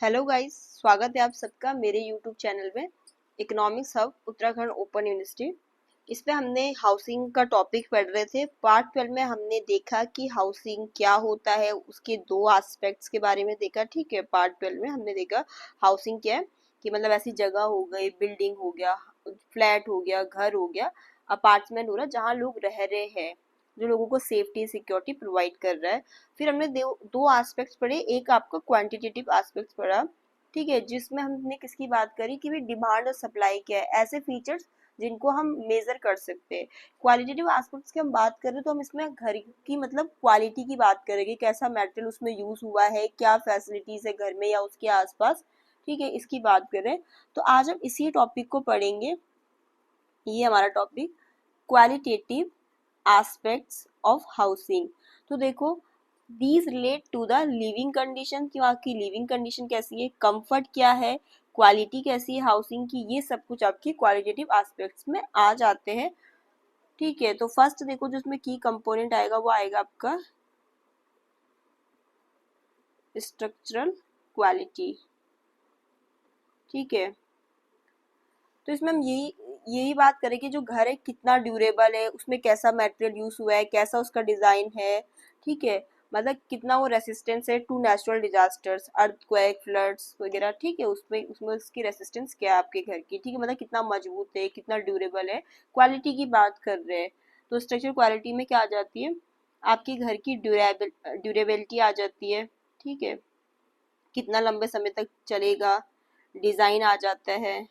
Hello guys, स्वागत है आप सबका मेरे यूट्यूब चैनल में economics hub Uttarakhand open university. इस पे हमने हाउसिंग का टॉपिक पढ़ रहे थे। पार्ट 12 में हमने देखा कि हाउसिंग क्या होता है, उसके दो एस्पेक्ट्स के बारे में देखा। ठीक है, पार्ट 12 में हमने देखा हाउसिंग क्या है कि मतलब ऐसी जगह हो गई, बिल्डिंग हो गया, फ्लैट हो गया, घर हो गया, अपार्टमेंट हो रहा जहाँ लोग रह रहे हैं, जो लोगों को सेफ्टी सिक्योरिटी प्रोवाइड कर रहा है। फिर हमने दो एस्पेक्ट्स पढ़े, एक आपका क्वांटिटेटिव एस्पेक्ट्स पढ़ा, ठीक है, जिसमें हमने किसकी बात करी कि भाई डिमांड और सप्लाई क्या है, ऐसे फीचर्स जिनको हम मेजर कर सकते हैं। क्वालिटेटिव एस्पेक्ट्स की हम बात करें तो हम इसमें घर की मतलब क्वालिटी की बात करेंगे, कैसा मटेरियल उसमें यूज हुआ है, क्या फैसिलिटीज है घर में या उसके आसपास, ठीक है, इसकी बात करें। तो आज हम इसी टॉपिक को पढ़ेंगे। ये हमारा topic qualitative aspects of housing. तो देखो, these relate to the living condition, कि वहाँ की लिविंग कंडीशन कैसी है, कंफर्ट क्या है, क्वालिटी कैसी है हाउसिंग की, ये सब कुछ आपकी क्वालिटेटिव एस्पेक्ट्स में आ जाते हैं। ठीक है, तो फर्स्ट देखो जो उसमें की कंपोनेंट आएगा वो आएगा आपका स्ट्रक्चरल क्वालिटी। ठीक है, तो इसमें हम यही यही बात करें कि जो घर है कितना ड्यूरेबल है, उसमें कैसा मटेरियल यूज हुआ है, कैसा उसका डिजाइन है। ठीक है, मतलब कितना वो रेसिस्टेंस है to natural disasters, earthquake, floods वगैरह। ठीक है, उसमें उसमें उसकी रेसिस्टेंस क्या है आपके घर की, ठीक है, मतलब कितना मजबूत है, कितना ड्यूरेबल है। क्वालिटी की बात कर रहे हैं तो स्ट्रक्चर क्वालिटी में क्या आ जाती है, आपके घर की ड्यूरेबिलिटी आ जाती है। ठीक है, कितना लंबे समय तक चलेगा, डिजाइन आ जाता है।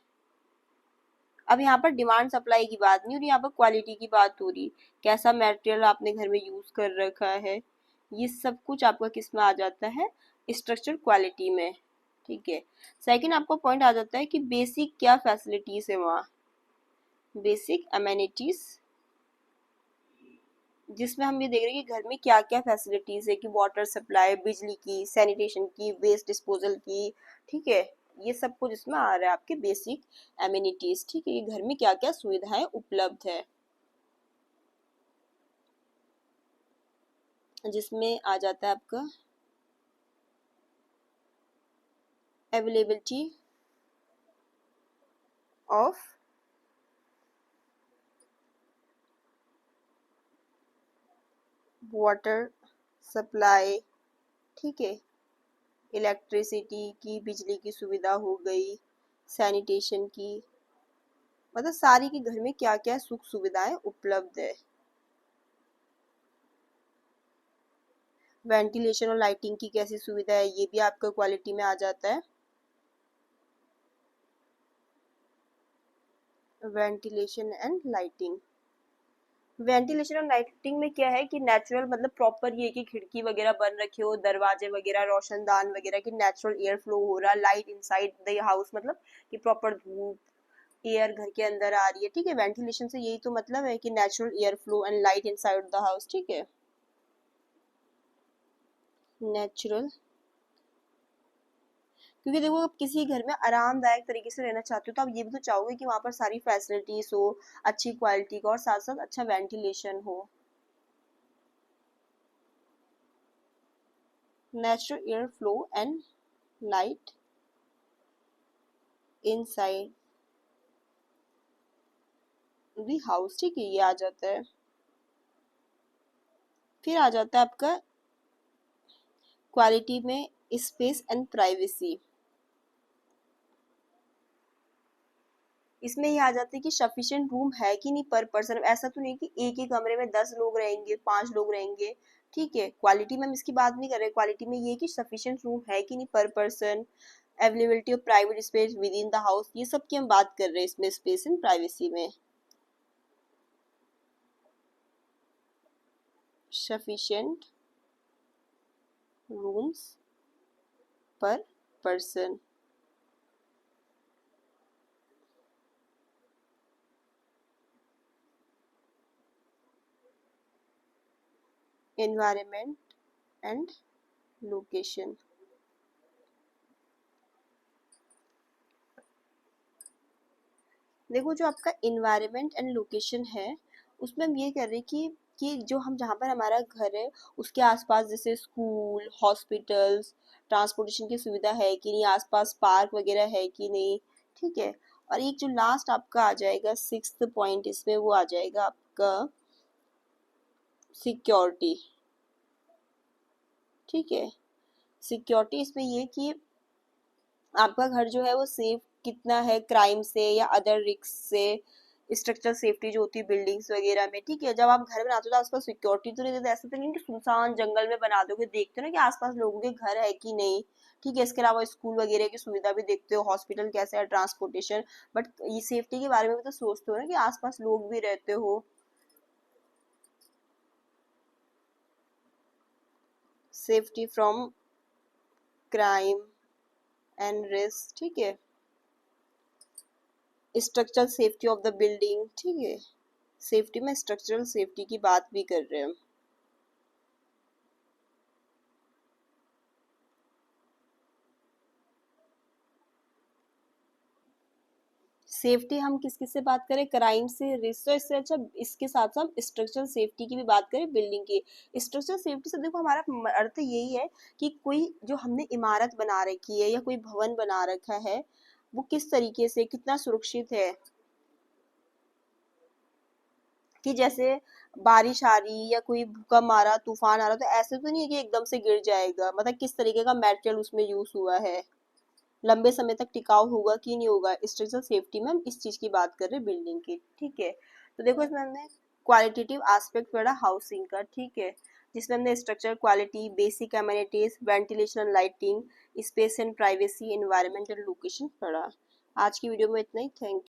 अब यहाँ पर डिमांड सप्लाई की बात नहीं हो रही, यहाँ पर क्वालिटी की बात हो रही, कैसा मटेरियल आपने घर में यूज कर रखा है, ये सब कुछ आपका किस में आ जाता है, स्ट्रक्चर क्वालिटी में। ठीक है, सेकंड आपका पॉइंट आ जाता है कि बेसिक क्या फैसिलिटीज है वहाँ, बेसिक अमेनिटीज, जिसमें हम ये देख रहे हैं कि घर में क्या क्या फैसिलिटीज है, कि वाटर सप्लाई, बिजली की, सैनिटेशन की, वेस्ट डिस्पोजल की। ठीक है, ये सब कुछ इसमें आ रहा है आपके बेसिक एमिनिटीज। ठीक है, ये घर में क्या क्या सुविधाएं उपलब्ध है, जिसमें आ जाता है आपका अवेलेबिलिटी ऑफ वाटर सप्लाई। ठीक है, इलेक्ट्रिसिटी की, बिजली की सुविधा हो गई, सैनिटेशन की, मतलब सारी के घर में क्या क्या सुख सुविधाएं उपलब्ध है। वेंटिलेशन और लाइटिंग की कैसी सुविधा है, ये भी आपका क्वालिटी में आ जाता है। वेंटिलेशन एंड लाइटिंग, वेंटिलेशन और लाइटिंग में क्या है कि नेचुरल मतलब प्रॉपर ये कि खिड़की वगैरह बन रखे हो, दरवाजे वगैरह, रोशनदान वगैरह, कि नेचुरल एयर फ्लो हो रहा, लाइट इनसाइड द हाउस, मतलब कि प्रॉपर धूप एयर घर के अंदर आ रही है। ठीक है, वेंटिलेशन से यही तो मतलब है कि natural air flow and light inside the house. ठीक है, नेचुरल, क्योंकि देखो आप किसी घर में आरामदायक तरीके से रहना चाहते हो तो आप ये भी तो चाहोगे कि वहां पर सारी फैसिलिटीज हो, अच्छी क्वालिटी का, और साथ साथ अच्छा वेंटिलेशन हो। Natural air flow and light inside the house. ठीक है, ये आ जाता है। फिर आ जाता है आपका क्वालिटी में स्पेस एंड प्राइवेसी। इसमें ये आ जाता है कि सफिशिएंट रूम है कि नहीं पर पर्सन, ऐसा तो नहीं कि एक ही कमरे में 10 लोग रहेंगे, 5 लोग रहेंगे। ठीक है, क्वालिटी में हम इसकी बात नहीं कर रहे, क्वालिटी में ये कि सफिशिएंट रूम है कि नहीं पर person, availability of private space with in the house, ये सब की हम बात कर रहे हैं इसमें स्पेस एंड प्राइवेसी में। सफिशिएंट रूम्स पर पर्सन, एनवायरनमेंट एंड लोकेशन। देखो जो आपका इन्वायरमेंट एंड लोकेशन है, उसमें हम ये कर रहे हैं कि कि जो हम जहाँ पर हमारा घर है उसके आसपास जैसे स्कूल, हॉस्पिटल्स, ट्रांसपोर्टेशन की सुविधा है कि नहीं, आसपास पार्क वगैरह है कि नहीं, ठीक है। और एक जो लास्ट आपका आ जाएगा सिक्स्थ पॉइंट इसमें, वो आ जाएगा आपका सिक्योरिटी, ठीक है। सिक्योरिटी इसमें ये कि आपका घर जो है वो सेफ कितना है क्राइम से या अदर रिस्क से, स्ट्रक्चरल सेफ्टी जो होती है बिल्डिंग्स वगैरह में, ठीक है। जब आप घर बनाते हो तो आसपास सिक्योरिटी तो नहीं देते, ऐसा तो नहीं कि सुनसान जंगल में बना दोगे, देखते हो ना कि आसपास लोगों के घर है कि नहीं, ठीक है। इसके अलावा स्कूल वगैरह की सुविधा भी देखते हो, हॉस्पिटल कैसे है, ट्रांसपोर्टेशन, बट ये सेफ्टी के बारे में भी तो सोचते हो ना कि आसपास लोग भी रहते हो। Safety from crime and risk, ठीक है। Structural safety of the building, ठीक है। सेफ्टी में स्ट्रक्चरल सेफ्टी की बात भी कर रहे हैं। सेफ्टी हम किस किस से बात करें, क्राइम से, रिस्क, तो इससे अच्छा इसके साथ साथ स्ट्रक्चरल सेफ्टी की भी बात करें बिल्डिंग की। स्ट्रक्चरल सेफ्टी से देखो हमारा अर्थ यही है कि कोई जो हमने इमारत बना रखी है या कोई भवन बना रखा है वो किस तरीके से कितना सुरक्षित है, कि जैसे बारिश आ रही या कोई भूकंप आ रहा, तूफान आ रहा, तो ऐसे तो नहीं है कि एकदम से गिर जाएगा, मतलब किस तरीके का मेटेरियल उसमें यूज हुआ है, लंबे समय तक टिकाऊ होगा कि नहीं होगा। स्ट्रक्चरल सेफ्टी में हम इस चीज की बात कर रहे हैं बिल्डिंग की, ठीक है। तो देखो इसमें हमने क्वालिटेटिव एस्पेक्ट पढ़ा हाउसिंग का, ठीक है, जिसमें हमने structure quality, basic amenities, ventilation and lighting, space and privacy, environmental location पढ़ा। आज की वीडियो में इतना ही, थैंक यू।